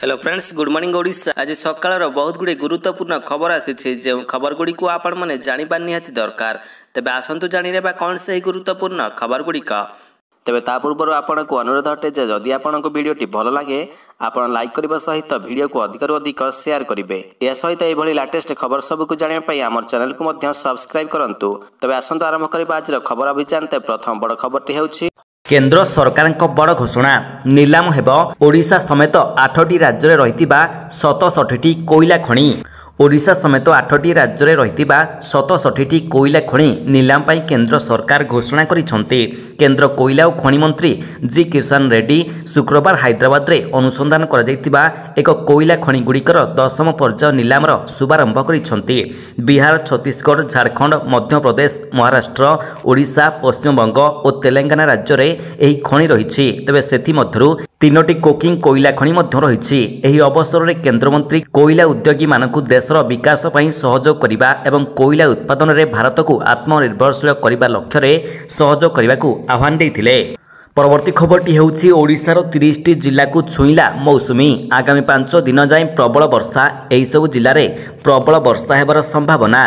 Hello friends, good morning Odisha. आज सकाळ बहुत गुड़े गुरुत्वपूर्ण खबर आसी जो खबर गुड़ी को आपण मैंने जाना निहाती दरकार। तेबे आसतु जानी कौन से गुरुत्वपूर्ण खबर गुड़िक। तेबे ता पूर्व आपन को अनुरोध अटे जे जदि आपन को वीडियोटी भल लगे आपन लाइक करबा सहित वीडियो को अधिक अधिक शेयर करेंगे। या सहित यह लेटेस्ट खबर सबको जानापी आम चैनल को मध्य सब्सक्राइब करंतु। तेबे आसतु आरंभ करबा आज खबर अभियान। ते प्रथम बड़ खबरटी हेउछि केंद्र सरकार बड़ घोषणा। नीलाम हेब ओडिशा समेत 8टी राज्य रही 67टी कोयला खଣି। ओडिशा समेत 8टी राज्य रही 67टी कोयला खଣି नीलाम पाई केंद्र सरकार घोषणा करिसंते। केंद्र कोयला और खଣି मंत्री जी किशन रेड्डी शुक्रवार हैदराबाद रे अनुसंधान करा जायतिबा एक कोयला खଣି गुड़िकर 10म पर्याय नीलामर शुभारंभ करिसंते। बिहार, छत्तीसगढ़, झारखंड, मध्य प्रदेश, महाराष्ट्र, ओडिशा, पश्चिम बंग और तेलंगाना राज्य रे एही खଣି रहिछि। तबे सेथि मध्यरु 3टी कोकिंग कोयला खଣି मध्य रहिछि। एही अवसर रे केंद्र मंत्री कोयला उद्योगी मानकु देशर विकास पई सहयोग करिबा एवं कोयला उत्पादन रे भारत को आत्मनिर्भरशील करिबा लक्ष्य रे सहयोग करिबाकू आह्वान देइथिले। परवर्ती खबरटी हेउछि ओडिशार 30टी जिला को छुईला मौसुमी। आगामी 5 दिन जाए प्रबल वर्षा एही सब जिले में प्रबल वर्षा हेबार संभावना।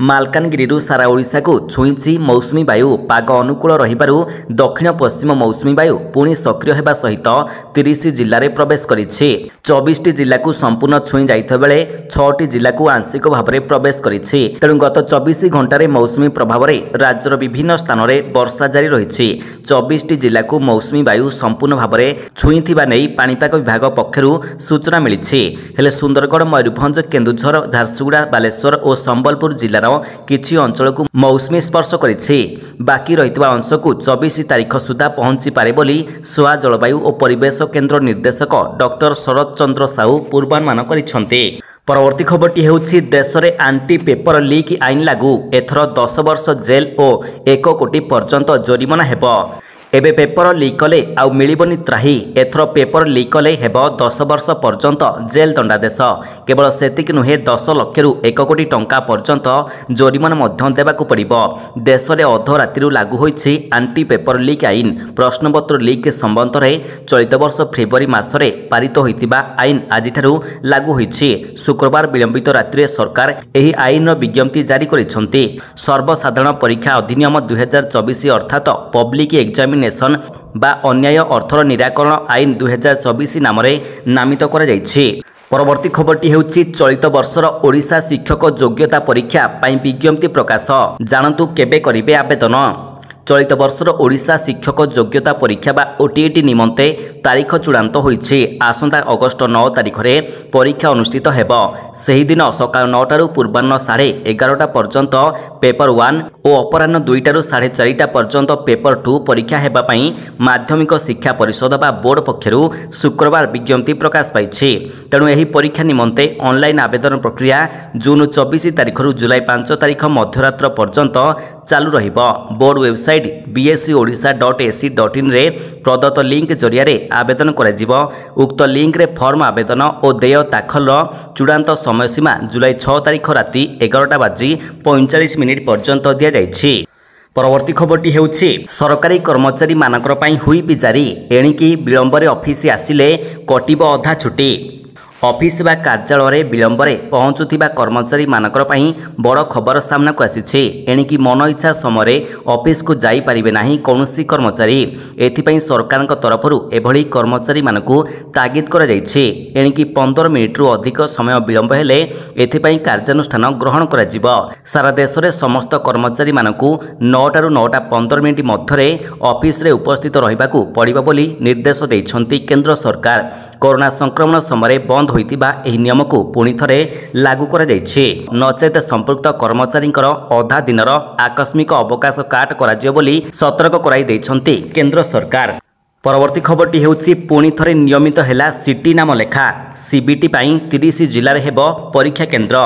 मालकानगिरी सारा ओडिशा को छुईची मौसुमी वायु। पाग अनुकूल रहिबारु दक्षिण पश्चिम मौसुमी वायु पुणी सक्रिय हेबा सहित 30 जिले में प्रवेश करिछि। 24टी जिला को संपूर्ण छुई जाइथा बेले 6टी जिला को आंशिक भाव में प्रवेश करिछि। तेणु गत 24 घंटे मौसुमी प्रभाव में राज्यर विभिन्न स्थान में वर्षा जारी रही। 24टी जिला को मौसुमी वायु संपूर्ण भाव में छुईथिबा नै पाणीपाग विभाग पक्षरु सूचना मिलिछि। हेले सुंदरगढ़, मयूरभंज, केन्दुझर, झारसुगुड़ा, बालेश्वर और संबलपुर जिलार किछि अंचल को मौसुमी स्पर्श करिछि। बाकी रहितबा अंश को 24 तारीख सुधा पहुंची पारे बोली सोआ जलवायु और परिवेश केंद्र निर्देशक डॉक्टर शरद चंद्र साहू पूर्वानुमान करिसंते। परवर्ती खबरटी हेउछि देश में आंटी पेपर लीक आईन लागू। एथर 10 वर्ष जेल और 1 कोटी पर्यंत जोरिमाना हेबो। एबे पेपर लीक कले आउ मिलिबनी त्राही। एथर पेपर लीक कले हेबो 10 वर्ष पर्यंत जेल दंडादेश। केवल सेतिक नुहे 10 लाख रु 1 कोटी टंका पर्यंत जोरिमाना मध्य देबाकू पड़िबो। देश में अधराति लागू होइछि आंटी पेपर लीक आईन। प्रश्नपत्र लीक संबंध में चलित वर्ष फेब्रुआरी मासरे पारित होइतिबा आईन आजिठारु लागू होइछि। शुक्रवार विलंबित रात्रि सरकार एही आईन विज्ञप्ति जारी करिसंती। सर्वसाधारण परीक्षा अधिनियम 2024 अर्थात पब्लिक एग्जामिनेशन बा अन्याय अर्थर निराकरण आईन 2024 नाम नामित करा जायछि। परवर्ती खबरटी हेउछि चलित वर्षर ओडिशा शिक्षक योग्यता परीक्षा पाई विज्ञप्ति प्रकाश। जानतु केबे करिवे आवेदन। चलित वर्षर ओडिशा शिक्षक योग्यता परीक्षा बा ओटीईटी निमंते तारीख चूड़ांत होइछि। आसंता अगस्ट 9 तारीख रे परीक्षा अनुष्ठित हेबो। सही दिन सकाळ 9 टारु पूर्वाह्न 11:30 पर्यंत पेपर 1 और अपराह्न 2 टारु 4:30 पर्यंत पेपर 2 परीक्षा हेबा पई माध्यमिक शिक्षा परिषद बा बोर्ड पक्षरु शुक्रवार विज्ञप्ति प्रकाश पाइछि। तेणु एही परीक्षा निमंते ऑनलाइन आवेदन प्रक्रिया जून 24 तारीख रु जुलाई 5 तारीख मध्यरात्र पर्यंत चालू रहिबो। बोर्ड वेबसाइट bscodisha.ac.in रे प्रदत्त लिंक जरिया रे आवेदन करा जिवो। उक्त लिंक रे फॉर्म आवेदन और देय दाखल चूड़ांत समय सीमा जुलाई 6 तारीख राति 11:45 पर्यंत दिया जायछि। परवर्ती खबरटी हेउछि सरकारी कर्मचारी मानकर पई हुई जारी। एणिकी विलंबरे ऑफिस आसिले कटिबो अधा छुट्टी। ऑफिस बा कार्यालय विलंब रे पहुंचुथिबा कर्मचारी मानकर पई बड़ खबर सामना को आसीछि। एणिकी मन इच्छा समय ऑफिस को जाई परिबे नाही कोनोसी कर्मचारी। एथिपई सरकार तरफरु एभली कर्मचारी मानकु तागिद करा जायछि। एणिकी 15 मिनिट रु अधिक समय विलंब हेले एथिपई कार्यानुष्ठान ग्रहण करा जिवो। सारा देश रे समस्त कर्मचारी मानकु 9 टारु 9:15 मध्यरे ऑफिस रे उपस्थित रहिबाकू पड़िबो बोली निर्देश दैछंती केंद्र सरकार। कोरोना संक्रमण समय बंद होइतिबा एही नियम को पुणी थरे लागू करा जायछि। नचेत संपुक्त कर्मचारी अधा दिनर आकस्मिक अवकाश काट करा जिवो बोली सतर्क कराई दैछंती केंद्र सरकार। परवर्ती खबरटी हेउछि पुणी थरे नियमित हेला सिटी नाम लेखा। सीबीटी पाई 30 जिले में हेबो परीक्षा केंद्र।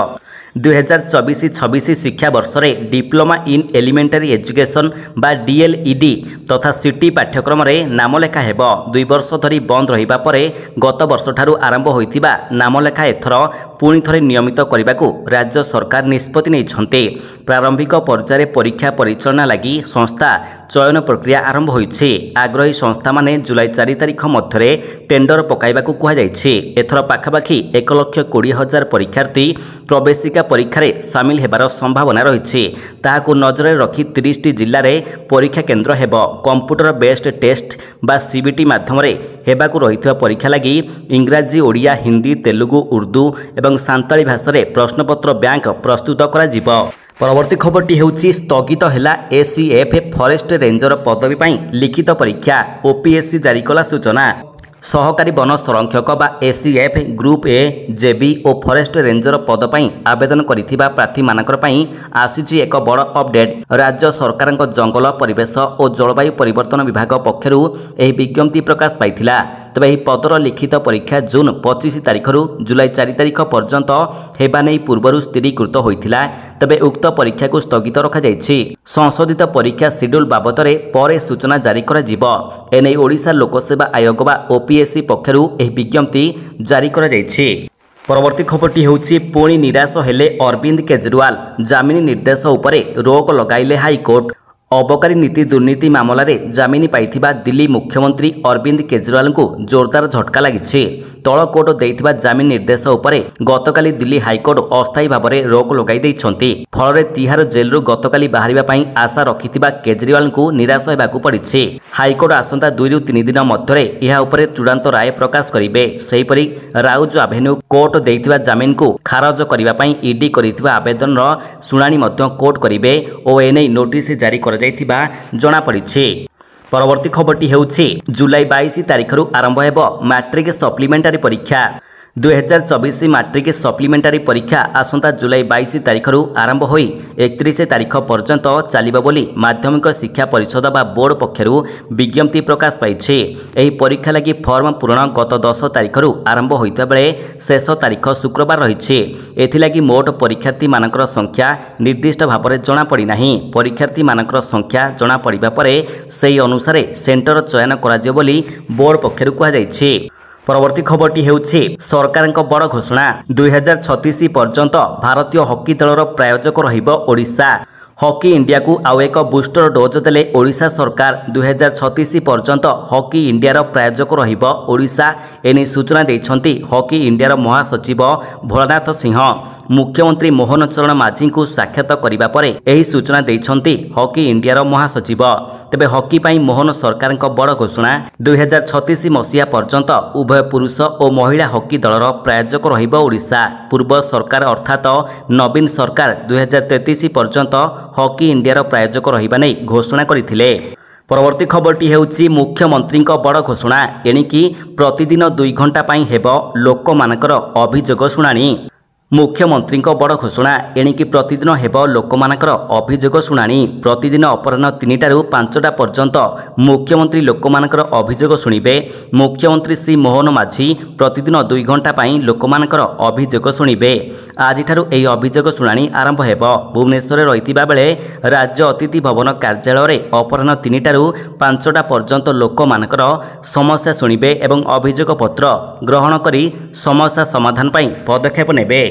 2024-26 ଶିକ୍ଷାବର୍ଷ ରେ ଡିପ୍ଲୋମା ଇନ୍ ଏଲିମେଣ୍ଟାରୀ ଏଜୁକେସନ୍ ବା DLED ତଥା ସିଟି ପାଠ୍ୟକ୍ରମରେ ନାମଲେଖା ହେବ। 2 ବର୍ଷ ଧରି ବନ୍ଦ ରହିବା ପରେ ଗତ ବର୍ଷଠାରୁ ଆରମ୍ଭ ହୋଇଥିବା ନାମଲେଖା ଏଥର ପୁଣି ଥରେ ନିୟମିତ କରିବାକୁ ରାଜ୍ୟ ସରକାର ନିଷ୍ପତ୍ତି ନେଇଛନ୍ତି। ପ୍ରାରମ୍ଭିକ ପର୍ଯ୍ୟାୟରେ ପରୀକ୍ଷା ପରିଚାଳନା ଲାଗି ସଂସ୍ଥା ଚୟନ ପ୍ରକ୍ରିୟା ଆରମ୍ଭ ହୋଇଛି। ଆଗ୍ରହୀ ସଂସ୍ଥାମାନେ ଜୁଲାଇ 4 ତାରିଖ ମଧ୍ୟରେ ଟେଣ୍ଡର ପକାଇବାକୁ କୁହାଯାଇଛି। ଏଥର ପାଖାପାଖି 1,20,000 ପରୀକ୍ଷାର୍ଥୀ ପ୍ରବେଶିକା ପରୀକ୍ଷାରେ ସାମିଲ ହେବାର ସମ୍ଭାବନା ରହିଛି। ତାହାକୁ ନଜରରେ ରଖି 30ଟି ଜିଲ୍ଲାରେ ପରୀକ୍ଷା କେନ୍ଦ୍ର ହେବ। କମ୍ପ୍ୟୁଟର ବେସ୍ଡ ଟେଷ୍ଟ ବା CBT ମାଧ୍ୟମରେ ହେବାକୁ ରହିଥିବା ପରୀକ୍ଷା ଲାଗି ଇଂରାଜୀ, ଓଡ଼ିଆ, ହିନ୍ଦୀ, ତେଲୁଗୁ, ଉର୍ଦ୍ଦୁ ଏବଂ ସାନ୍ତାଳୀ ଭାଷାରେ ପ୍ରଶ୍ନପତ୍ର ବ୍ୟାଙ୍କ ପ୍ରସ୍ତୁତ କରାଯିବ। ପରବର୍ତ୍ତୀ ଖବରଟି ହେଉଛି ସ୍ଥଗିତ ହେଲା ACF ଫରେଷ୍ଟ ରେଞ୍ଜର ପଦବୀ ପାଇଁ ଲିଖିତ ପରୀକ୍ଷା। OPSC ଜାରି କଲା ସୂଚନା। ସହକାରୀ ବନ ସଂରକ୍ଷକ ବା ACF group A, JB O forest ranger ପଦ ପାଇଁ ଆବେଦନ କରିଥିବା ପ୍ରାର୍ଥୀମାନଙ୍କର ପାଇଁ ଆସିଛି ଏକ ବଡ଼ ଅପଡେଟ୍। ରାଜ୍ୟ ସରକାରଙ୍କ ଜଙ୍ଗଲ, ପରିବେଶ ଓ ଜଳବାୟୁ ପରିବର୍ତ୍ତନ ବିଭାଗ ପକ୍ଷରୁ ଏହି ବିଜ୍ଞପ୍ତି ପ୍ରକାଶ ପାଇଥିଲା। ତେବେ ଏହି ପଦର ଲିଖିତ ପରୀକ୍ଷା ଜୁନ୍ 25 ତାରିଖରୁ ଜୁଲାଇ 4 ତାରିଖ ପର୍ଯ୍ୟନ୍ତ ହେବା ନେଇ ପୂର୍ବରୁ ସ୍ଥିରୀକୃତ ହୋଇଥିଲା। ତେବେ ଉକ୍ତ ପରୀକ୍ଷାକୁ ସ୍ଥଗିତ ରଖାଯାଇଛି। ସଂଶୋଧିତ ପରୀକ୍ଷା ସିଡ୍ୟୁଲ୍ ବାବଦରେ ପରେ ସୂଚନା ଜାରି କରାଯିବ। ଏନେଇ ଓଡ଼ିଶା ଲୋକସେବା ଆୟୋଗ ବା OPSC ପକ୍ଷରୁ ଏହି ବିଜ୍ଞପ୍ତି ଜାରି କରାଯାଇଛି। ପରବର୍ତ୍ତୀ ଖବରଟି ହେଉଛି ପୁଣି ନିରାଶ ହେଲେ ଅରବିନ୍ଦ କେଜରିୱାଲ। ଜାମିନ ନିର୍ଦ୍ଦେଶ ଉପରେ ରୋକ ଲଗାଇଲେ ହାଇକୋର୍ଟ। ଅବକାରୀ ନୀତି ଦୁର୍ନୀତି ମାମଲାରେ ଜାମିନ ପାଇଥିବା ଦିଲ୍ଲୀ ମୁଖ୍ୟମନ୍ତ୍ରୀ ଅରବିନ୍ଦ କେଜରିୱାଲଙ୍କୁ ଜୋରଦାର ଝଟକା ଲାଗିଛି। ତଳ କୋର୍ଟ ଦେଇଥିବା ଜାମିନ ନିର୍ଦ୍ଦେଶ ଉପରେ ଗତକାଲି ଦିଲ୍ଲୀ ହାଇକୋର୍ଟ ଅସ୍ଥାୟୀ ଭାବରେ ରୋକ ଲଗାଇ ଦେଇଛନ୍ତି। ଫଳରେ ତିହାର ଜେଲରୁ ଗତକାଲି ବାହାରିବା ପାଇଁ ଆଶା ରଖିଥିବା କେଜରିୱାଲଙ୍କୁ ନିରାଶ ହେବାକୁ ପଡ଼ିଛି। ହାଇକୋର୍ଟ ଆସନ୍ତା 2ରୁ 3 ଦିନ ମଧ୍ୟରେ ଏହା ଉପରେ ଚୂଡ଼ାନ୍ତ ରାୟ ପ୍ରକାଶ କରିବେ। ସେହିପରି ରାଉଜ ଆଭେନ୍ୟୁ କୋର୍ଟ ଦେଇଥିବା ଜାମିନକୁ ଖାରଜ କରିବା ପାଇଁ ED କରିଥିବା ଆବେଦନର ଶୁଣାଣି ମଧ୍ୟ କୋର୍ଟ କରିବେ ଓ ଏନେଇ ନୋଟିସ ଜାରି କରାଯାଇଥିବା ଜଣାପଡ଼ିଛି। ପରବର୍ତ୍ତୀ ଖବରଟି ହେଉଛି ଜୁଲାଇ 22 ତାରିଖରୁ ଆରମ୍ଭ ହେବ ମାଟ୍ରିକ ସପ୍ଲିମେଣ୍ଟାରୀ ପରୀକ୍ଷା। 2024 ମାଟ୍ରିକ ସପ୍ଲିମେଣ୍ଟାରୀ ପରୀକ୍ଷା ଆସନ୍ତା ଜୁଲାଇ 22 ତାରିଖରୁ ଆରମ୍ଭ ହୋଇ 31 ତାରିଖ ପର୍ଯ୍ୟନ୍ତ ଚାଲିବ ବୋଲି ମାଧ୍ୟମିକ ଶିକ୍ଷା ପରିଷଦ ବା ବୋର୍ଡ ପକ୍ଷରୁ ବିଜ୍ଞପ୍ତି ପ୍ରକାଶ ପାଇଛି। ଏହି ପରୀକ୍ଷା ଲାଗି ଫର୍ମ ପୂରଣ ଗତ 10 ତାରିଖରୁ ଆରମ୍ଭ ହୋଇଥିବା ବେଳେ ଶେଷ ତାରିଖ ଶୁକ୍ରବାର ରହିଛି। ଏଥିଲାଗି ମୋଟ ପରୀକ୍ଷାର୍ଥୀମାନଙ୍କର ସଂଖ୍ୟା ନିର୍ଦ୍ଦିଷ୍ଟ ଭାବରେ ଜଣାପଡ଼ିନାହିଁ। ପରୀକ୍ଷାର୍ଥୀମାନଙ୍କର ସଂଖ୍ୟା ଜଣାପଡ଼ିବା ପରେ ସେହି ଅନୁସାରେ ସେଣ୍ଟର ଚୟନ କରାଯିବ ବୋଲି ବୋର୍ଡ ପକ୍ଷରୁ କୁହାଯାଇଛି। ପରବର୍ତ୍ତୀ ଖବରଟି ହେଉଛି ସରକାରଙ୍କ ବଡ଼ ଘୋଷଣା। 2036 ପର୍ଯ୍ୟନ୍ତ ଭାରତୀୟ ହକି ଦଳର ପ୍ରାୟୋଜକ ରହିବ ଓଡ଼ିଶା। ହକି ଇଣ୍ଡିଆକୁ ଆଉ ଏକ ବୁଷ୍ଟର ଡୋଜ୍ ଦେଲେ ଓଡ଼ିଶା ସରକାର। 2036 ପର୍ଯ୍ୟନ୍ତ ହକି ଇଣ୍ଡିଆର ପ୍ରାୟୋଜକ ରହିବ ଓଡ଼ିଶା। ଏନେଇ ସୂଚନା ଦେଇଛନ୍ତି ହକି ଇଣ୍ଡିଆର ମହାସଚିବ ଭୋଳାନାଥ ସିଂହ। ମୁଖ୍ୟମନ୍ତ୍ରୀ ମୋହନ ଚରଣ ମାଝୀଙ୍କୁ ସାକ୍ଷାତ କରିବା ପରେ ଏହି ସୂଚନା ଦେଇଛନ୍ତି ହକି ଇଣ୍ଡିଆର ମହାସଚିବ। ତେବେ ହକି ପାଇଁ ମୋହନ ସରକାରଙ୍କ ବଡ଼ ଘୋଷଣା। 2036 ମସିହା ପର୍ଯ୍ୟନ୍ତ ଉଭୟ ପୁରୁଷ ଓ ମହିଳା ହକି ଦଳର ପ୍ରାୟୋଜକ ରହିବ ଓଡ଼ିଶା। ପୂର୍ବ ସରକାର ଅର୍ଥାତ ନବୀନ ସରକାର 2033 ପର୍ଯ୍ୟନ୍ତ ହକି ଇଣ୍ଡିଆର ପ୍ରାୟୋଜକ ରହିବା ନେଇ ଘୋଷଣା କରିଥିଲେ। ପରବର୍ତ୍ତୀ ଖବରଟି ହେଉଛି ମୁଖ୍ୟମନ୍ତ୍ରୀଙ୍କ ବଡ଼ ଘୋଷଣା। ଏଣିକି ପ୍ରତିଦିନ 2 ଘଣ୍ଟା ପାଇଁ ହେବ ଲୋକମାନଙ୍କର ଅଭିଯୋଗ ଶୁଣାଣି। ମୁଖ୍ୟମନ୍ତ୍ରୀଙ୍କ ବଡ଼ ଘୋଷଣା। ଏଣିକି ପ୍ରତିଦିନ ହେବ ଲୋକମାନଙ୍କର ଅଭିଯୋଗ ଶୁଣାଣି। ପ୍ରତିଦିନ ଅପରାହ୍ନ 3ଟାରୁ 5ଟା ପର୍ଯ୍ୟନ୍ତ ମୁଖ୍ୟମନ୍ତ୍ରୀ ଲୋକମାନଙ୍କର ଅଭିଯୋଗ ଶୁଣିବେ। ମୁଖ୍ୟମନ୍ତ୍ରୀ ଶ୍ରୀ ମୋହନ ମାଝୀ ପ୍ରତିଦିନ 2 ଘଣ୍ଟା ପାଇଁ ଲୋକମାନଙ୍କର ଅଭିଯୋଗ ଶୁଣିବେ। ଆଜିଠାରୁ ଏହି ଅଭିଯୋଗ ଶୁଣାଣି ଆରମ୍ଭ ହେବ। ଭୁବନେଶ୍ୱରରେ ରହିଥିବା ବେଳେ ରାଜ୍ୟ ଅତିଥି ଭବନ କାର୍ଯ୍ୟାଳୟରେ ଅପରାହ୍ନ 3ଟାରୁ 5ଟା ପର୍ଯ୍ୟନ୍ତ ଲୋକମାନଙ୍କର ସମସ୍ୟା ଶୁଣିବେ ଏବଂ ଅଭିଯୋଗ ପତ୍ର ଗ୍ରହଣ କରି ସମସ୍ୟା ସମାଧାନ ପାଇଁ ପଦକ୍ଷେପ ନେବେ।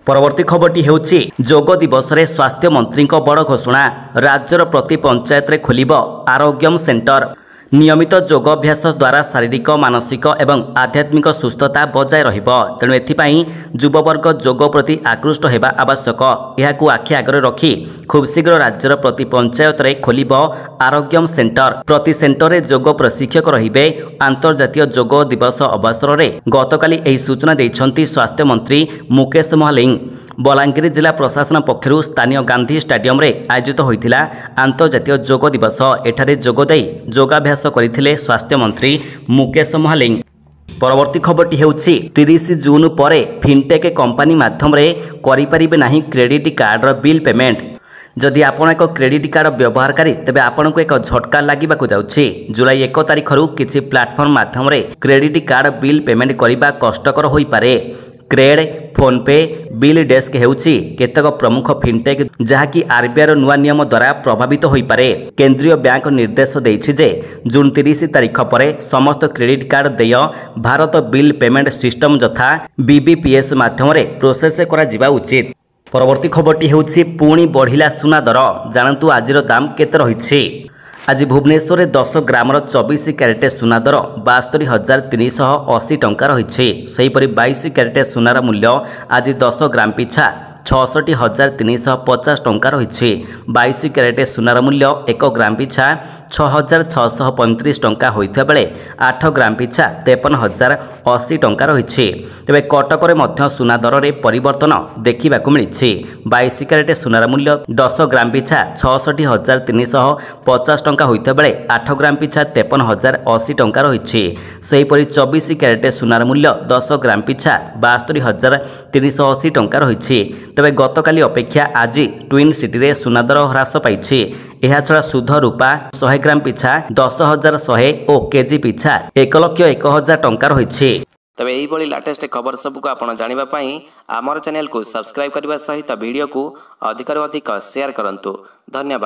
ପରବର୍ତ୍ତୀ ଖବରଟି ହେଉଛି ଯୋଗ ଦିବସରେ ସ୍ୱାସ୍ଥ୍ୟ ମନ୍ତ୍ରୀଙ୍କ ବଡ଼ ଘୋଷଣା। ରାଜ୍ୟର ପ୍ରତି ପଞ୍ଚାୟତରେ ଖୋଲିବ ଆରୋଗ୍ୟମ ସେଣ୍ଟର। ନିୟମିତ ଯୋଗ ଅଭ୍ୟାସ ଦ୍ୱାରା ଶାରୀରିକ, ମାନସିକ ଏବଂ ଆଧ୍ୟାତ୍ମିକ ସୁସ୍ଥତା ବଜାୟ ରହିବ। ତେଣୁ ଏଥିପାଇଁ ଯୁବବର୍ଗ ଯୋଗ ପ୍ରତି ଆକୃଷ୍ଟ ହେବା ଆବଶ୍ୟକ। ଏହାକୁ ଆଖି ଆଗରେ ରଖି ଖୁବ୍ ଶୀଘ୍ର ରାଜ୍ୟର ପ୍ରତି ପଞ୍ଚାୟତରେ ଖୋଲିବ ଆରୋଗ୍ୟମ ସେଣ୍ଟର। ପ୍ରତି ସେଣ୍ଟରରେ ଯୋଗ ପ୍ରଶିକ୍ଷକ ରହିବେ। ଆନ୍ତର୍ଜାତୀୟ ଯୋଗ ଦିବସ ଅବସରରେ ଗତକାଲି ଏହି ସୂଚନା ଦେଇଛନ୍ତି ସ୍ୱାସ୍ଥ୍ୟମନ୍ତ୍ରୀ ମୁକେଶ ମହାଲିଂ। ବଲାଙ୍ଗୀର ଜିଲ୍ଲା ପ୍ରଶାସନ ପକ୍ଷରୁ ସ୍ଥାନୀୟ ଗାନ୍ଧୀ ଷ୍ଟାଡିୟମରେ ଆୟୋଜିତ ହୋଇଥିଲା ଆନ୍ତର୍ଜାତୀୟ ଯୋଗ ଦିବସ। ଏଠାରେ ଯୋଗ ଦେଇ ଯୋଗାଭ୍ୟାସ କରିଥିଲେ ସ୍ୱାସ୍ଥ୍ୟମନ୍ତ୍ରୀ ମୁକେଶ ମହାଲିଂ। ପରବର୍ତ୍ତୀ ଖବରଟି ହେଉଛି 30 ଜୁନ୍ ପରେ ଫିନଟେକ୍ କମ୍ପାନୀ ମାଧ୍ୟମରେ କରିପାରିବେ ନାହିଁ କ୍ରେଡିଟ୍ କାର୍ଡର ବିଲ୍ ପେମେଣ୍ଟ। ଯଦି ଆପଣ ଏକ କ୍ରେଡିଟ୍ କାର୍ଡ ବ୍ୟବହାରକାରୀ ତେବେ ଆପଣଙ୍କୁ ଏକ ଝଟକା ଲାଗିବାକୁ ଯାଉଛି। ଜୁଲାଇ 1 ତାରିଖରୁ କିଛି ପ୍ଲାଟଫର୍ମ ମାଧ୍ୟମରେ କ୍ରେଡିଟ୍ କାର୍ଡ ବିଲ୍ ପେମେଣ୍ଟ କରିବା କଷ୍ଟକର ହୋଇପାରେ। କ୍ରେଡ୍, ଫୋନ୍ପେ, ବିଲ୍ ଡେସ୍କ ହେଉଛି କେତେକ ପ୍ରମୁଖ ଫିନ୍ଟେକ୍ ଯାହାକି ଆର୍ବିଆଇର ନୂଆ ନିୟମ ଦ୍ୱାରା ପ୍ରଭାବିତ ହୋଇପାରେ। କେନ୍ଦ୍ରୀୟ ବ୍ୟାଙ୍କ ନିର୍ଦ୍ଦେଶ ଦେଇଛି ଯେ ଜୁନ୍ 30 ତାରିଖ ପରେ ସମସ୍ତ କ୍ରେଡିଟ୍ କାର୍ଡ ଦେୟ ଭାରତ ବିଲ୍ ପେମେଣ୍ଟ ସିଷ୍ଟମ ଯଥା BBPS ମାଧ୍ୟମରେ ପ୍ରୋସେସ କରାଯିବା ଉଚିତ। ପରବର୍ତ୍ତୀ ଖବରଟି ହେଉଛି ପୁଣି ବଢ଼ିଲା ସୁନା ଦର, ଜାଣନ୍ତୁ ଆଜିର ଦାମ କେତେ ରହିଛି। ଆଜି ଭୁବନେଶ୍ୱରରେ 10 ଗ୍ରାମର 24 କ୍ୟାରେଟ୍ ସୁନା ଦର 72,380 ଟଙ୍କା ରହିଛି। ସେହିପରି 22 କ୍ୟାରେଟ୍ ସୁନାର ମୂଲ୍ୟ ଆଜି 10 ଗ୍ରାମ ପିଛା 66,350 ଟଙ୍କା ରହିଛି। 22 କ୍ୟାରେଟ୍ ସୁନାର ମୂଲ୍ୟ 1 ଗ୍ରାମ ପିଛା 6,635 ଟଙ୍କା ହୋଇଥିବା ବେଳେ 8 ଗ୍ରାମ ପିଛା 53,080 ଟଙ୍କା ରହିଛି। ତେବେ କଟକରେ ମଧ୍ୟ ସୁନା ଦରରେ ପରିବର୍ତ୍ତନ ଦେଖିବାକୁ ମିଳିଛି। 22 କ୍ୟାରେଟ୍ ସୁନାର ମୂଲ୍ୟ 10 ଗ୍ରାମ ପିଛା 66,350 ଟଙ୍କା ହୋଇଥିବା ବେଳେ 8 ଗ୍ରାମ ପିଛା 53,080 ଟଙ୍କା ରହିଛି। ସେହିପରି 24 କ୍ୟାରେଟ୍ ସୁନାର ମୂଲ୍ୟ 10 ଗ୍ରାମ ପିଛା 72,380 ଟଙ୍କା ରହିଛି। ତେବେ ଗତକାଲି ଅପେକ୍ଷା ଆଜି ଟ୍ୱିନ୍ ସିଟିରେ ସୁନା ଦର ହ୍ରାସ ପାଇଛି। ଏହାଛଡ଼ା ଶୁଦ୍ଧ ରୂପା 100 ଗ୍ରାମ ପିଛା 10,100 ଓ କେଜି ପିଛା 1,01,000 ଟଙ୍କା ରହିଛି। ତେବେ ଏହିଭଳି ଲାଟେଷ୍ଟ ଖବର ସବୁକୁ ଆପଣ ଜାଣିବା ପାଇଁ ଆମର ଚ୍ୟାନେଲକୁ ସବସ୍କ୍ରାଇବ୍ କରିବା ସହିତ ଭିଡ଼ିଓକୁ ଅଧିକରୁ ଅଧିକ ସେୟାର କରନ୍ତୁ। ଧନ୍ୟବାଦ।